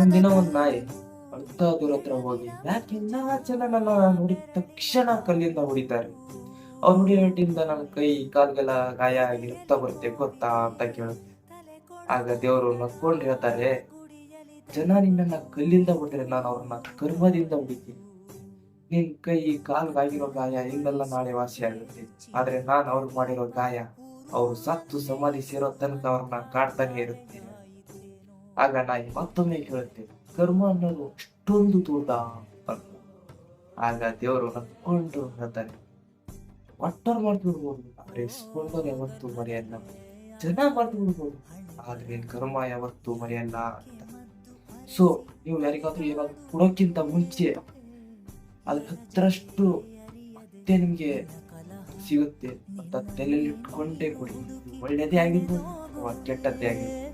ಒಂದಿನ ಒಂದ್ ನಾಯಿ ಅರ್ಧ ದೂರ ಹತ್ರ ಹೋಗಿ ಯಾಕೆ ಎಲ್ಲಾ ಜನ ನನ್ನ ನೋಡಿದ ತಕ್ಷಣ ಕಲ್ಲಿಂದ ಹೊಡಿತಾರೆ, ಅವ್ರು ಹೊಡಿಯೋಟಿಂದ ನನ್ನ ಕೈ ಕಾಲ್ಗೆಲ್ಲ ಗಾಯ ಆಗಿ ರಕ್ತ ಬರುತ್ತೆ ಗೊತ್ತಾ ಅಂತ ಕೇಳುತ್ತೆ. ಆಗ ದೇವರು ನಕ್ಕೊಂಡು ಹೇಳ್ತಾರೆ, ಜನ ನಿನ್ನನ್ನ ಕಲ್ಲಿಂದ ಹೊಡೆದ್ರೆ ನಾನು ಅವ್ರನ್ನ ಕರ್ಮದಿಂದ ಹೊಡಿತೀನಿ. ನಿನ್ ಕೈ ಕಾಲ್ಗಾಗಿರೋ ಗಾಯ ಹಿಂದೆಲ್ಲ ನಾಳೆ ವಾಸಿ ಆಗುತ್ತೆ, ಆದ್ರೆ ನಾನ್ ಅವ್ರಿಗೆ ಮಾಡಿರೋ ಗಾಯ ಅವ್ರು ಸತ್ತು ಸಮಾಧಿ ಸೇರೋ ತನಕ ಅವ್ರನ್ನ ಕಾಡ್ತಾನೆ ಇರುತ್ತೆ. ಆಗ ನಾಯಿ ಮತ್ತೊಮ್ಮೆ ಕೇಳುತ್ತೆ, ಕರ್ಮ ಅನ್ನೋದು ಅಷ್ಟೊಂದು ದೂರ ಅಂತ. ಆಗ ದೇವರು ನಕ್ಕೊಂಡು ಹೇಳ್ತಾರೆ, ಒಟ್ಟರ್ ಮಾಡ್ತು ಬಿಡ್ಬೋದು, ಆದ್ರೆ ಇಸ್ಕೊಂಡವ್ರು ಯಾವತ್ತೂ ಮರೆಯಲ್ಲ. ಜನ ಮಾಡ್ತು ಬಿಡ್ಬೋದು, ಆದ್ರೆ ನಿನ್ ಕರ್ಮ ಯಾವತ್ತೂ ಮರೆಯಲ್ಲ ಅಂತ. ಸೊ ನೀವು ಯಾರಿಗಾದ್ರೂ ಏನಾದ್ರು ಕೊಡೋಕ್ಕಿಂತ ಮುಂಚೆ ಅದ್ರ ಹತ್ರಷ್ಟು ಮತ್ತೆ ನಿಮ್ಗೆ ಸಿಗುತ್ತೆ ಅಂತ ತಲೆಯಲ್ಲಿ ಇಟ್ಕೊಂಡೇ ಕೊಡಿ. ಒಳ್ಳೇದೇ ಆಗಿರ್ಬೋದು ಅಥವಾ ಕೆಟ್ಟದ್ದೇ ಆಗಿರ್ಬೋದು.